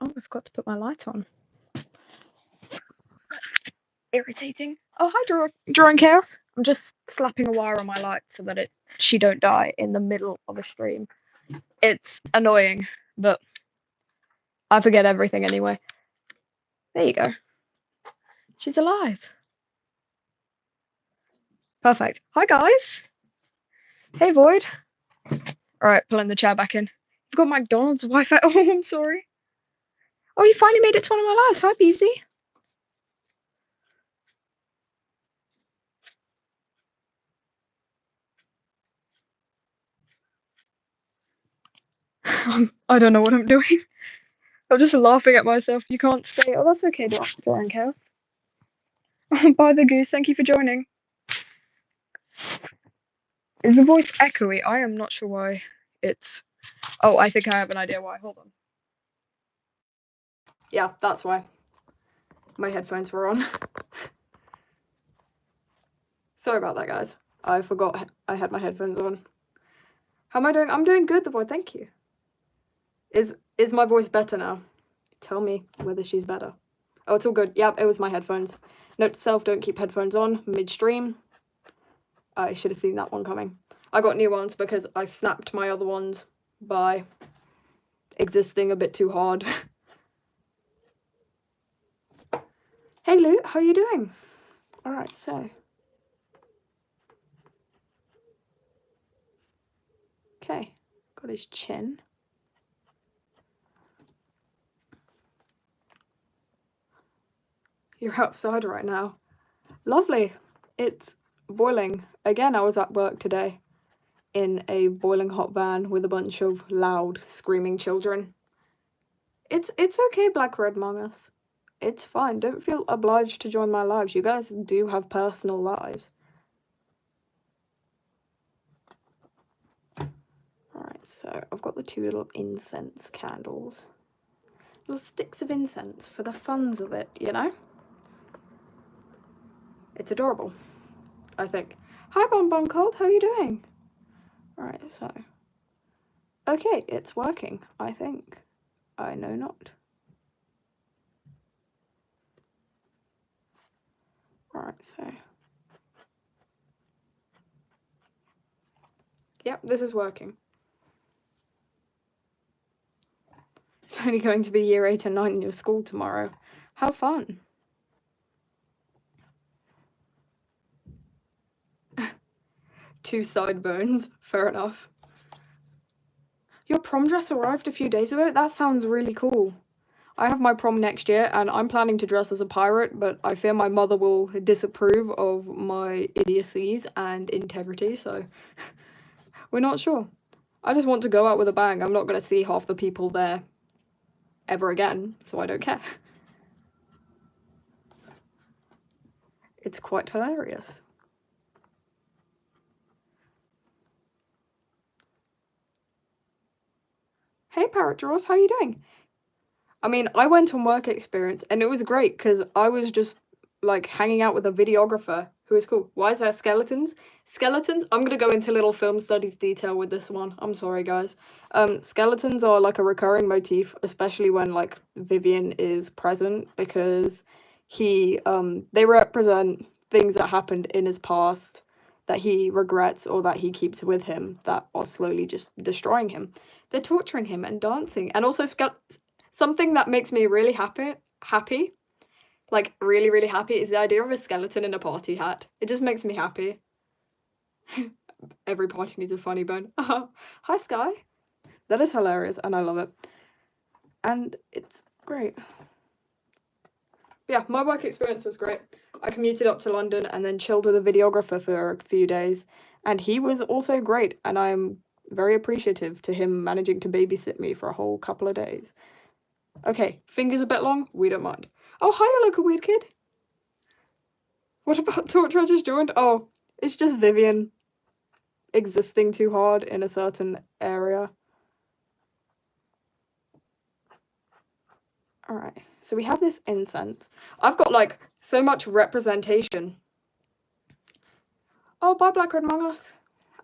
Oh, I forgot to put my light on. Irritating. Oh, hi, Drawing Chaos. I'm just slapping a wire on my light so that she don't die in the middle of a stream. It's annoying, but I forget everything anyway. There you go. She's alive. Perfect. Hi, guys. Hey, Void. All right, pulling the chair back in. You've got McDonald's Wi-Fi. Oh, I'm sorry. Oh, you finally made it to one of my lives. Hi, Beezy. I don't know what I'm doing. I'm just laughing at myself. You can't say, oh, that's okay, Drawing Chaos. Bye, the goose. Thank you for joining. Is the voice echoey? I am not sure why it's... Oh, I think I have an idea why. Hold on. Yeah, that's why. My headphones were on. Sorry about that, guys. I forgot I had my headphones on. How am I doing? I'm doing good, the void. Thank you. Is my voice better now? Tell me whether she's better. Oh, it's all good. Yep, it was my headphones. Note to self, don't keep headphones on midstream. I should have seen that one coming. I got new ones because I snapped my other ones by existing a bit too hard. Hey, Luke, how are you doing? All right, so. Okay, got his chin. You're outside right now. Lovely. It's boiling. Again, I was at work today in a boiling hot van with a bunch of loud, screaming children. It's okay, Black Red Among Us. It's fine. Don't feel obliged to join my lives. You guys do have personal lives. Alright, so I've got the two little incense candles. Little sticks of incense for the funs of it, you know? It's adorable, I think. Hi, Bonbon Cold, how are you doing? Alright, so. Okay, it's working, I think. I know not. Alright, so. Yep, this is working. It's only going to be year 8 and 9 in your school tomorrow. How fun. Two sideburns, fair enough. Your prom dress arrived a few days ago? That sounds really cool. I have my prom next year and I'm planning to dress as a pirate, but I fear my mother will disapprove of my idiocies and integrity, so we're not sure. I just want to go out with a bang. I'm not going to see half the people there ever again, so I don't care. It's quite hilarious. Hey Parrot Draws, how are you doing? I mean, I went on work experience and it was great because I was just like hanging out with a videographer who is cool. Why is there skeletons? Skeletons? I'm gonna go into little film studies detail with this one. I'm sorry, guys. Skeletons are like a recurring motif, especially when like Vivian is present because they represent things that happened in his past that he regrets or that he keeps with him that are slowly just destroying him. They're torturing him and dancing, and also something that makes me really happy, like really, really happy, is the idea of a skeleton in a party hat. It just makes me happy. Every party needs a funny bone. Hi, Sky. That is hilarious, and I love it. And it's great. Yeah, my work experience was great. I commuted up to London and then chilled with a videographer for a few days, and he was also great, and I'm very appreciative to him managing to babysit me for a whole couple of days. Okay, fingers a bit long? We don't mind. Oh, hi, you local weird kid. What about Torture I just joined? Oh, it's just Vivian existing too hard in a certain area. Alright, so we have this incense. I've got, like, so much representation. Oh, bye, Black Red Among Us.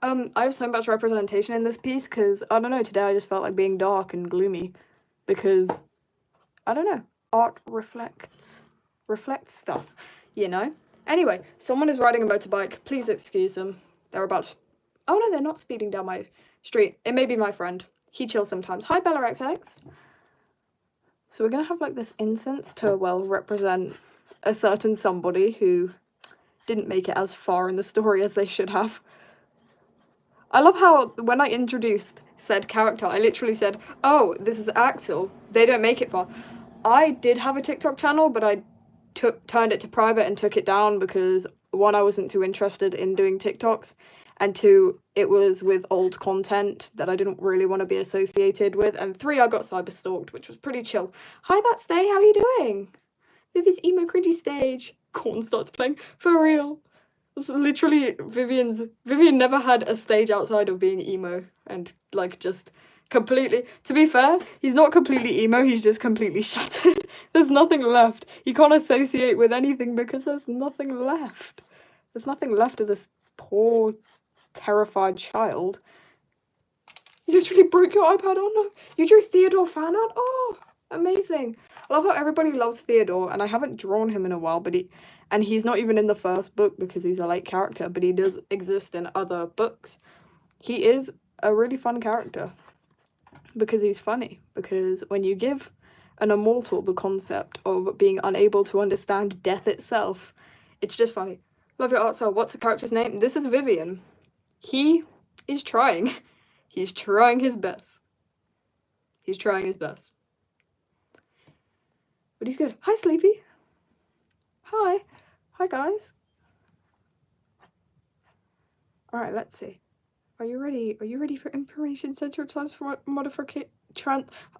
I have so much representation in this piece because, I don't know, today I just felt like being dark and gloomy because I don't know. Art reflects stuff, you know? Anyway, someone is riding a motorbike. Please excuse them. They're about to... Oh no, they're not speeding down my street. It may be my friend. He chills sometimes. Hi, Bella XX. So we're gonna have like this incense to, well, represent a certain somebody who didn't make it as far in the story as they should have. I love how when I introduced said character, I literally said, oh, this is Axel. They don't make it far. I did have a TikTok channel, but I turned it to private and took it down because, one, I wasn't too interested in doing TikToks, and two, it was with old content that I didn't really want to be associated with, and three, I got cyber stalked, which was pretty chill. Hi, that's Stay, how are you doing? Vivi's emo cringy stage. Corn starts playing. For real. It's literally Vivian never had a stage outside of being emo and like just completely, to be fair, he's not completely emo, he's just completely shattered. There's nothing left. You can't associate with anything because there's nothing left. There's nothing left of this poor, terrified child. You literally broke your iPad. Oh no. You drew Theodore fan art? Oh, amazing. I love how everybody loves Theodore, and I haven't drawn him in a while, but he's not even in the first book because he's a late character, but he does exist in other books. He is a really fun character because he's funny, because when you give an immortal the concept of being unable to understand death itself, it's just funny. Love your art style. What's the character's name? This is Vivian. He is trying. He's trying his best. He's trying his best. But he's good. Hi, Sleepy. Hi. Hi, guys. Alright, let's see. Are you ready? Are you ready for information central transmodification?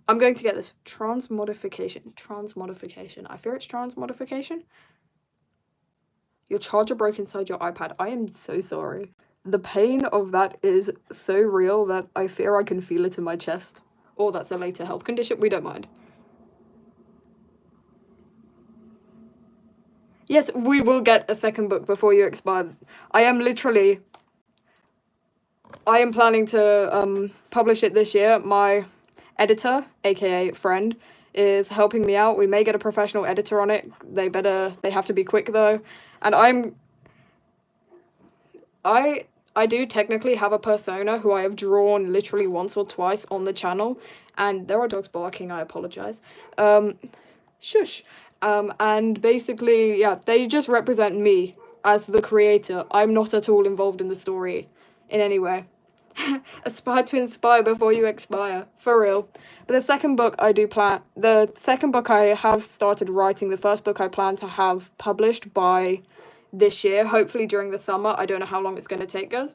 I'm going to get this. Transmodification. Transmodification. I fear it's transmodification. Your charger broke inside your iPad. I am so sorry. The pain of that is so real that I fear I can feel it in my chest. Or that's a later health condition. We don't mind. Yes, we will get a second book before you expire. I am planning to publish it this year. My editor, aka friend, is helping me out. We may get a professional editor on it. They have to be quick though. And I do technically have a persona who I have drawn literally once or twice on the channel, and there are dogs barking, I apologize. Shush. And basically, yeah, they just represent me as the creator. I'm not at all involved in the story in any way. Aspire to inspire before you expire, for real. But the second book I have started writing. The first book I plan to have published by this year, hopefully during the summer. I don't know how long it's going to take, guys.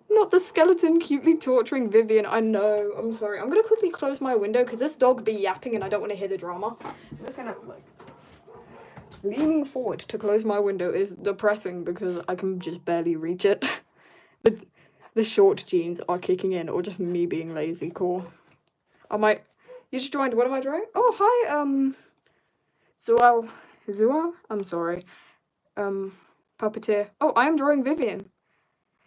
Not the skeleton cutely torturing Vivian. I know. I'm sorry. I'm going to quickly close my window because this dog be yapping and I don't want to hear the drama. I'm just going to, like... Leaning forward to close my window is depressing because I can just barely reach it. But the short genes are kicking in, or just me being lazy. Cool. You just joined. What am I drawing? Oh, hi, Zua? I'm sorry. Puppeteer. Oh, I am drawing Vivian.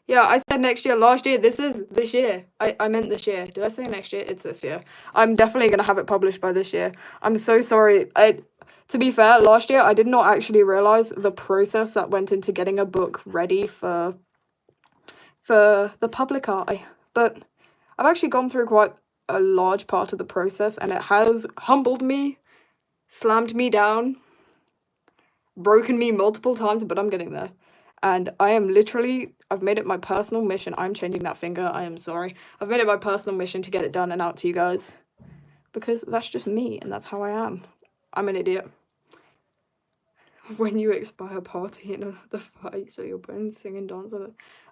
Yeah, I said next year. Last year. This is this year. I meant this year. Did I say next year? It's this year. I'm definitely going to have it published by this year. I'm so sorry. To be fair, last year I did not actually realize the process that went into getting a book ready for the public eye. But I've actually gone through quite a large part of the process, and it has humbled me, slammed me down, broken me multiple times, but I'm getting there. And I am literally, I've made it my personal mission. I'm changing that finger. I am sorry. I've made it my personal mission to get it done and out to you guys. Because that's just me, and that's how I am. I'm an idiot. When you expire, party in the fight, so your bones sing and dance.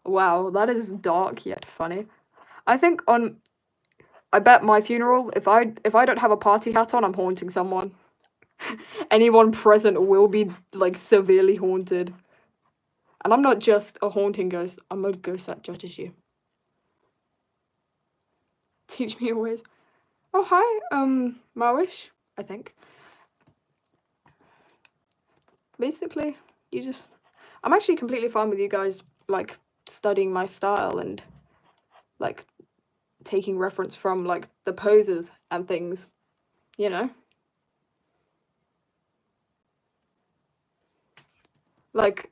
Wow, that is dark yet funny. I bet my funeral, if I don't have a party hat on, I'm haunting someone. Anyone present will be, like, severely haunted. And I'm not just a haunting ghost, I'm a ghost that judges you. Teach me your ways. Oh, hi, Mawish, I think. Basically, I'm actually completely fine with you guys, like, studying my style and, like, taking reference from, like, the poses and things, you know? Like,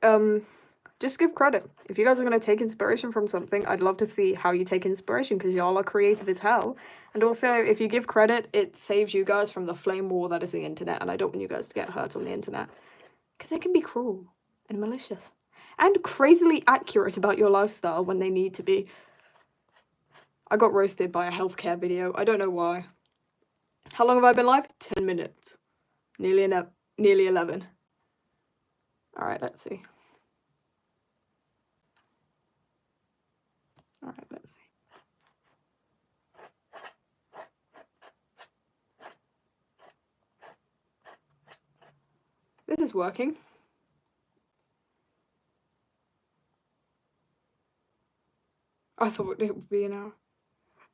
just give credit. If you guys are going to take inspiration from something, I'd love to see how you take inspiration, because y'all are creative as hell. And also, if you give credit, it saves you guys from the flame war that is the internet, and I don't want you guys to get hurt on the internet. Because they can be cruel and malicious. And crazily accurate about your lifestyle when they need to be. I got roasted by a healthcare video. I don't know why. How long have I been live? 10 minutes. Nearly 11. Alright, let's see. Alright, let's see. This is working. I thought it would be an hour.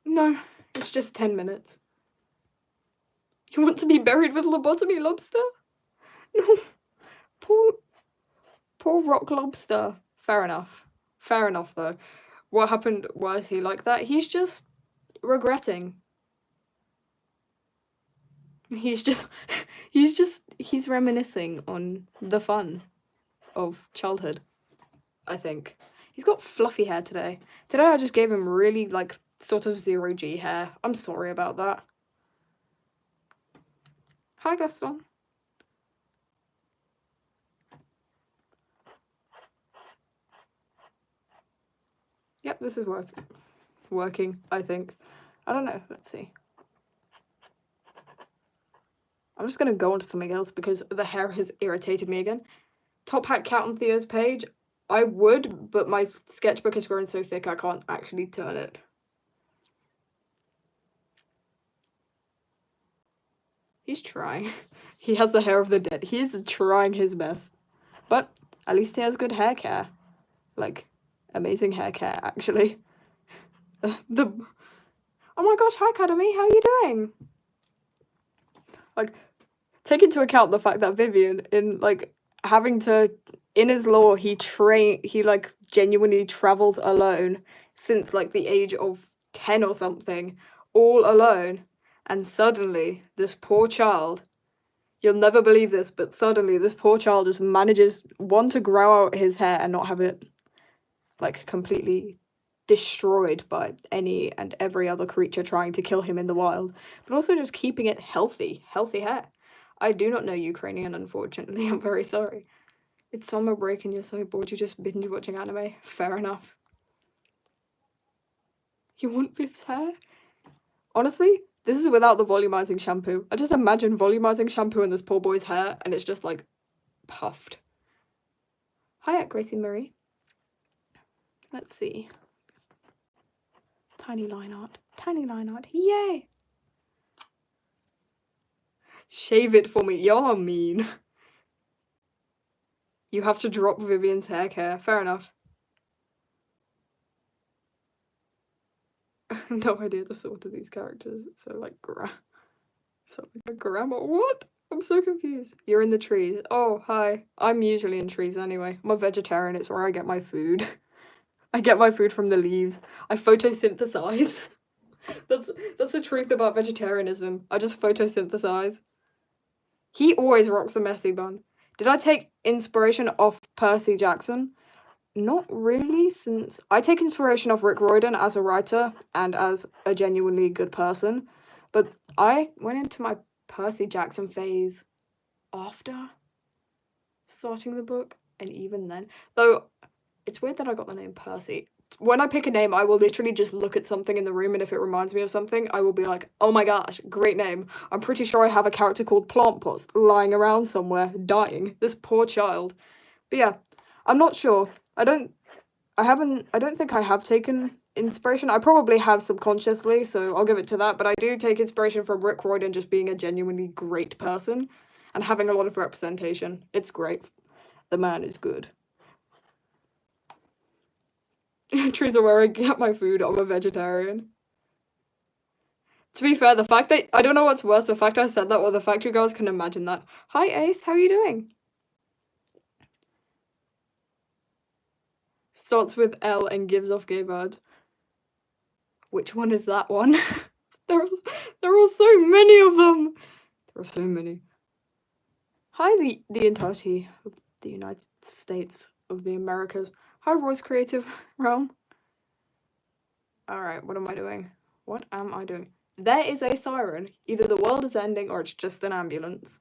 No, it's just 10 minutes. You want to be buried with lobotomy lobster? No. Poor rock lobster. Fair enough. Fair enough, though. What happened? Why is he like that? He's just regretting. He's reminiscing on the fun of childhood, I think. He's got fluffy hair today. Today I just gave him really, like, sort of 0G hair. I'm sorry about that. Hi, Gaston. Yep, this is working, I think. I don't know. Let's see. I'm just going to go on to something else because the hair has irritated me again. Top Hat Cat on Theo's page. I would, but my sketchbook has grown so thick I can't actually turn it. He's trying. He has the hair of the dead. He is trying his best. But at least he has good hair care. Like, amazing hair care, actually. Oh my gosh, hi Academy, how are you doing? Like, take into account the fact that Vivian, in his lore, he like genuinely travels alone since like the age of 10 or something, all alone, and suddenly this poor child, you'll never believe this, but suddenly this poor child just manages, one, to grow out his hair and not have it like completely destroyed by any and every other creature trying to kill him in the wild, but also just keeping it healthy hair. I do not know Ukrainian, unfortunately. I'm very sorry. It's summer break and you're so bored you just binge watching anime. Fair enough. You want Viv's hair? Honestly, this is without the volumizing shampoo. I just imagine volumizing shampoo in this poor boy's hair and it's just like puffed. Hi, Gracie Marie. Let's see. Tiny line art. Tiny line art. Yay! Shave it for me. Y'all are mean. You have to drop Vivian's hair care. Fair enough. No idea the sort of these characters. So like grandma. What? I'm so confused. You're in the trees. Oh, hi. I'm usually in trees anyway. I'm a vegetarian. It's where I get my food. I get my food from the leaves. I photosynthesize. That's the truth about vegetarianism. I just photosynthesize. He always rocks a messy bun. Did I take inspiration off Percy Jackson? Not really, since I take inspiration off Rick Riordan as a writer and as a genuinely good person, but I went into my Percy Jackson phase after starting the book, and even then, though it's weird that I got the name Percy. When I pick a name, I will literally just look at something in the room, and if it reminds me of something, I will be like, oh my gosh, great name. I'm pretty sure I have a character called Plant Pots lying around somewhere, dying. This poor child. But yeah, I'm not sure. I don't think I have taken inspiration. I probably have subconsciously, so I'll give it to that. But I do take inspiration from Rick Riordan just being a genuinely great person and having a lot of representation. It's great. The man is good. Trees are where I get my food. I'm a vegetarian. To be fair, the fact that I don't know what's worse, the fact I said that or the fact you guys can imagine that. Hi Ace, how are you doing? Starts with L and gives off gay vibes. Which one is that one? there are so many of them. There are so many. Hi, the entirety the United States of the Americas. Hi, Roy's Creative Realm. Alright, what am I doing? What am I doing? There is a siren. Either the world is ending or it's just an ambulance.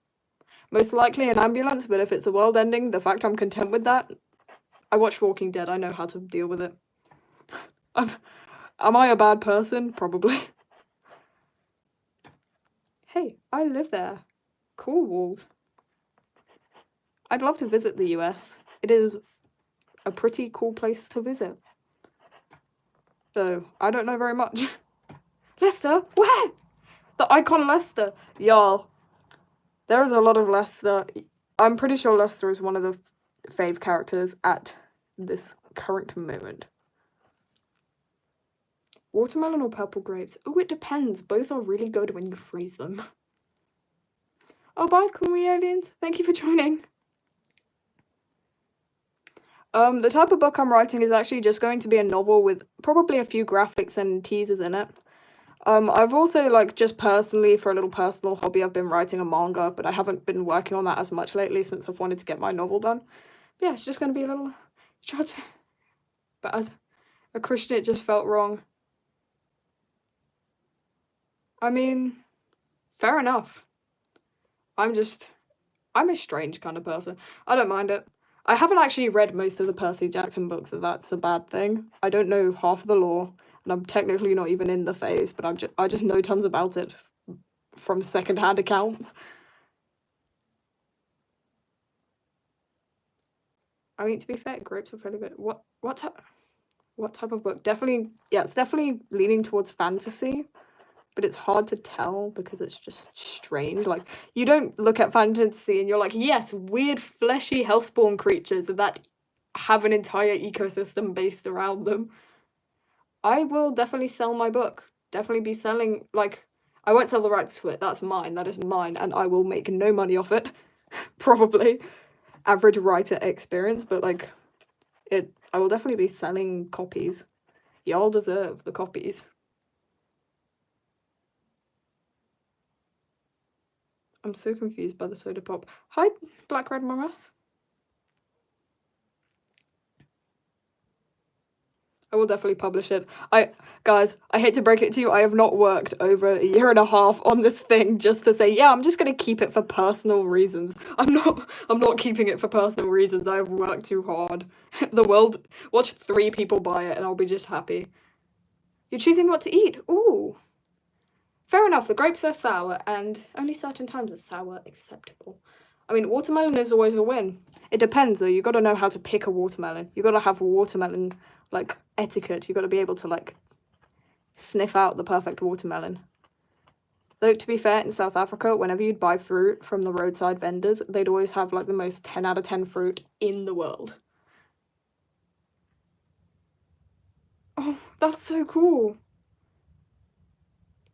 Most likely an ambulance, but if it's a world ending, the fact I'm content with that. I watched Walking Dead, I know how to deal with it. Am I a bad person? Probably. Hey, I live there. Cool walls. I'd love to visit the US. It is a pretty cool place to visit. Though, I don't know very much. Leicester? Where? The icon Leicester. Y'all. There is a lot of Leicester. I'm pretty sure Leicester is one of the fave characters at this current moment. Watermelon or purple grapes? Oh, it depends. Both are really good when you freeze them. Oh, bye, cool aliens. Thank you for joining. The type of book I'm writing is actually just going to be a novel with probably a few graphics and teasers in it. I've also, like, just personally, for a little personal hobby, I've been writing a manga, but I haven't been working on that as much lately since I've wanted to get my novel done. But yeah, it's just going to be a little... But as a Christian, it just felt wrong. I mean, fair enough. I'm a strange kind of person. I don't mind it. I haven't actually read most of the Percy Jackson books, so that's the bad thing. I don't know half of the lore, and I'm technically not even in the phase, but I just know tons about it from secondhand accounts. I mean, to be fair, grapes are fairly good. What type of book? Definitely, yeah, it's definitely leaning towards fantasy, but it's hard to tell because it's just strange. Like, you don't look at fantasy and you're like, yes, weird fleshy hellspawn creatures that have an entire ecosystem based around them. I will definitely sell my book. Definitely be selling, like, I won't sell the rights to it. That's mine. That is mine, and I will make no money off it. Probably. Average writer experience, but, like, I will definitely be selling copies. Y'all deserve the copies. I'm so confused by the soda pop. Hi, Black Red Morass. I will definitely publish it. Guys, I hate to break it to you, I have not worked over a year and a half on this thing just to say, yeah, I'm just gonna keep it for personal reasons. I'm not keeping it for personal reasons. I have worked too hard. The world, watch 3 people buy it and I'll be just happy. You're choosing what to eat. Ooh. Fair enough, the grapes are sour, and only certain times is sour acceptable. I mean, watermelon is always a win. It depends, though. You gotta know how to pick a watermelon. You gotta have a watermelon, like, etiquette. You gotta be able to, like, sniff out the perfect watermelon. Though, to be fair, in South Africa, whenever you'd buy fruit from the roadside vendors, they'd always have, like, the most 10 out of 10 fruit in the world. Oh, that's so cool.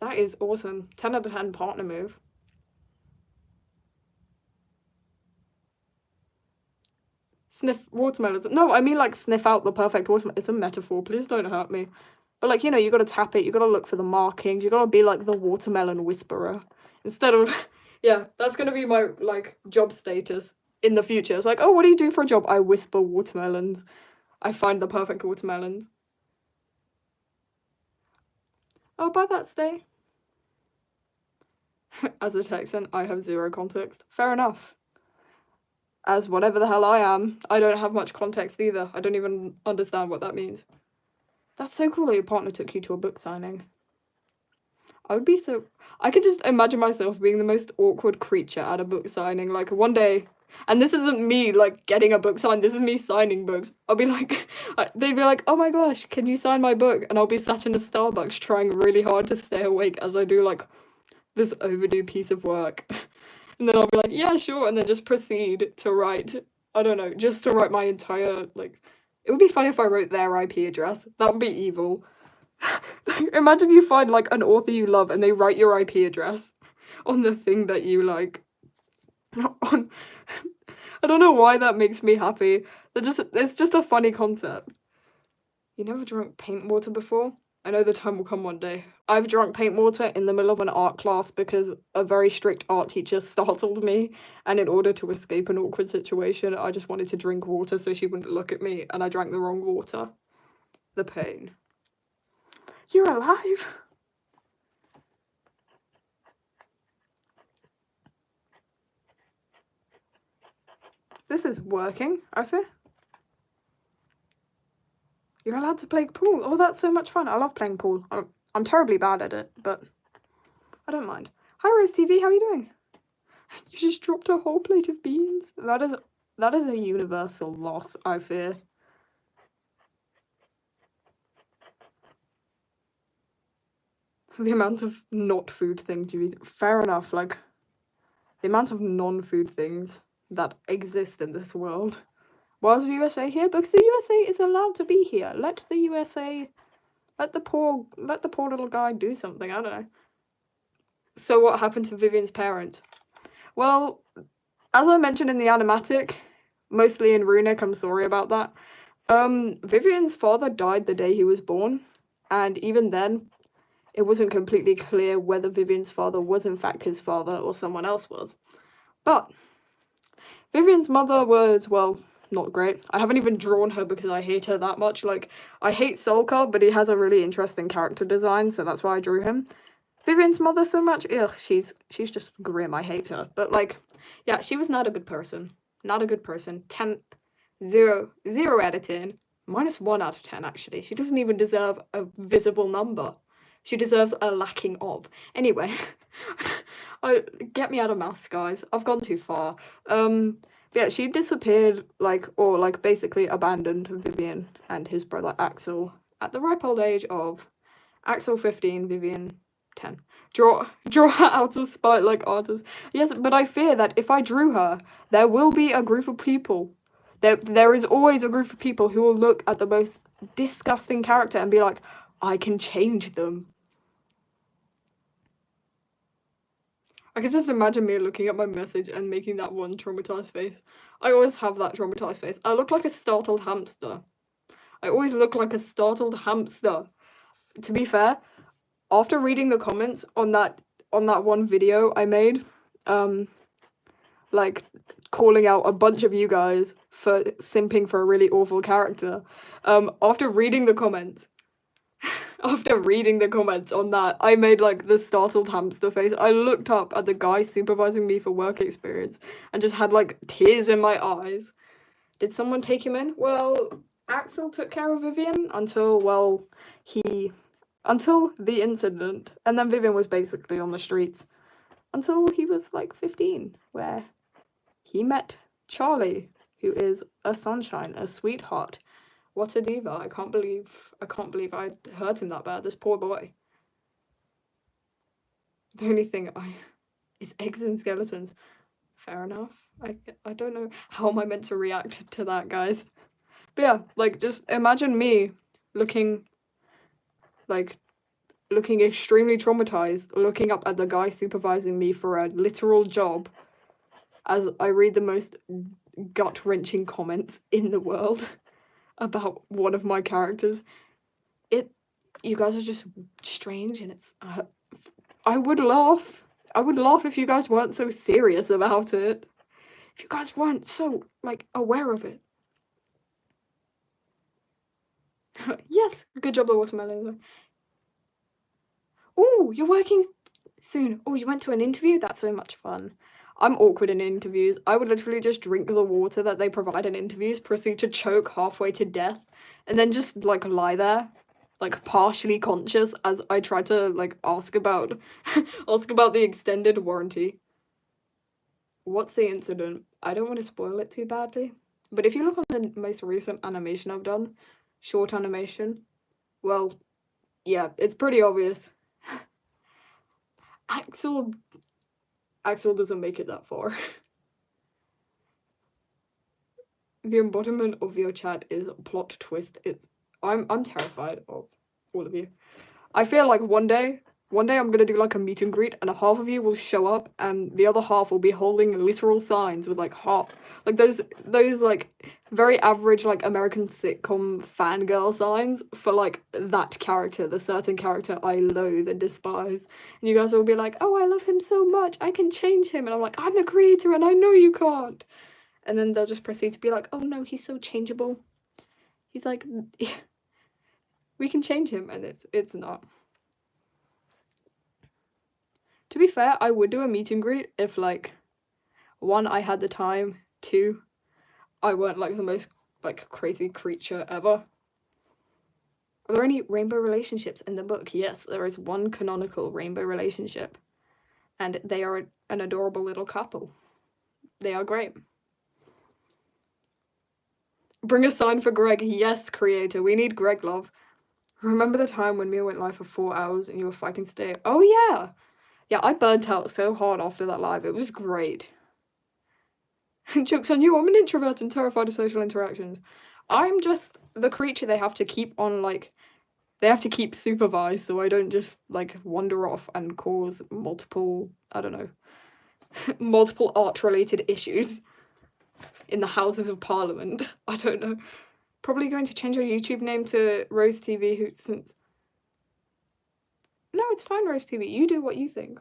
That is awesome. 10 out of 10 partner move. Sniff watermelons. No, I mean, like, sniff out the perfect watermelon. It's a metaphor. Please don't hurt me. But, like, you know, you gotta tap it. You gotta look for the markings. You gotta be, like, the watermelon whisperer. Instead of... Yeah, that's gonna be my, like, job status in the future. It's like, oh, what do you do for a job? I whisper watermelons. I find the perfect watermelons. Oh, by that stay. As a Texan, I have 0 context. Fair enough. As whatever the hell I am, I don't have much context either. I don't even understand what that means. That's so cool that your partner took you to a book signing. I could just imagine myself being the most awkward creature at a book signing, like, one day, and this isn't me, like, getting a book signed, this is me signing books. I'll be like, they'd be like, oh my gosh, can you sign my book? And I'll be sat in a Starbucks trying really hard to stay awake as I do, like, this overdue piece of work. And then I'll be like, yeah, sure, and then just proceed to write, I don't know, just to write my entire, like, it would be funny if I wrote their IP address. That would be evil. Imagine you find, like, an author you love and they write your IP address on the thing that you like. On I don't know why that makes me happy. It's just a funny concept. You never drank paint water before? I know the time will come one day. I've drunk paint water in the middle of an art class because a very strict art teacher startled me, and in order to escape an awkward situation, I just wanted to drink water so she wouldn't look at me, and I drank the wrong water. The pain. You're alive? This is working, I fear. You're allowed to play pool. Oh, that's so much fun. I love playing pool. I'm terribly bad at it, but I don't mind. Hi, Rose TV. How are you doing? You just dropped a whole plate of beans. That is a universal loss, I fear. The amount of not food things you eat. Fair enough. Like the amount of non-food things that exist in this world. Why is the USA here? Because the USA is allowed to be here. Let the USA, let the poor little guy do something. I don't know. So what happened to Vivian's parent? Well, as I mentioned in the animatic, mostly in Runic, I'm sorry about that. Vivian's father died the day he was born, and even then, it wasn't completely clear whether Vivian's father was in fact his father or someone else was. But Vivian's mother was, well, not great. I haven't even drawn her because I hate her that much. Like, I hate Solka, but he has a really interesting character design, so that's why I drew him. Vivian's mother so much, ugh, she's just grim. I hate her. But like, yeah, she was not a good person. Not a good person. 0 out of 10. -1 out of 10, actually. She doesn't even deserve a visible number. She deserves a lacking of. Anyway, get me out of maths, guys. I've gone too far. Yeah, she disappeared, or basically abandoned Vivian and his brother Axel at the ripe old age of Axel 15, Vivian 10. Draw her out of spite like artists. Yes, but I fear that if I drew her, there will be a group of people. There is always a group of people who will look at the most disgusting character and be like, I can change them. I can just imagine me looking at my message and making that one traumatized face. I always have that traumatized face. I look like a startled hamster. I always look like a startled hamster. To be fair, after reading the comments on that one video I made, like calling out a bunch of you guys for simping for a really awful character, after reading the comments on that, I made like the startled hamster face. I looked up at the guy supervising me for work experience and just had like tears in my eyes. Did someone take him in? Well, Axel took care of Vivian until the incident, and then Vivian was basically on the streets until he was like 15, where he met Charlie, who is a sunshine, a sweetheart. What a diva. I can't believe I hurt him that bad. This poor boy. The only thing is eggs and skeletons. Fair enough. I don't know how am I meant to react to that, guys. But yeah, like just imagine me looking extremely traumatized, looking up at the guy supervising me for a literal job as I read the most gut-wrenching comments in the world about one of my characters. You guys are just strange, and it's I would laugh if you guys weren't so serious about it. If you guys weren't so like aware of it. Yes, good job, the watermelon. Oh, you're working soon. Oh, you went to an interview? That's so much fun. I'm awkward in interviews. I would literally just drink the water that they provide in interviews, proceed to choke halfway to death, and then just like lie there, like partially conscious as I try to like ask about the extended warranty. What's the incident? I don't want to spoil it too badly, but if you look on the most recent animation I've done, short animation, well, yeah, it's pretty obvious. Axel doesn't make it that far. The embodiment of your chat is plot twist. I'm terrified of all of you. I feel like one day One day I'm gonna do like a meet and greet, and a half of you will show up, and the other half will be holding literal signs with like heart, like those like very average like American sitcom fangirl signs for like that character, the certain character I loathe and despise. And you guys will be like, "Oh, I love him so much, I can change him," and I'm like, "I'm the creator, and I know you can't." And then they'll just proceed to be like, "Oh no, he's so changeable. He's like, we can change him," and it's not. To be fair, I would do a meet and greet if like one, I had the time, two, I weren't like the most like crazy creature ever. Are there any rainbow relationships in the book? Yes, there is one canonical rainbow relationship, and they are an adorable little couple. They are great. Bring a sign for Greg. Yes, creator. We need Greg love. Remember the time when Mia went live for 4 hours and you were fighting to stay? Oh yeah. Yeah, I burnt out so hard after that live. It was great. Joke's on you, I'm an introvert and terrified of social interactions. I'm just the creature they have to keep on, like, they have to keep supervised so I don't just, like, wander off and cause multiple, I don't know, multiple art-related issues in the Houses of Parliament. I don't know. Probably going to change our YouTube name to Rose TV Hoots since... No, it's fine, Rose TV. You do what you think.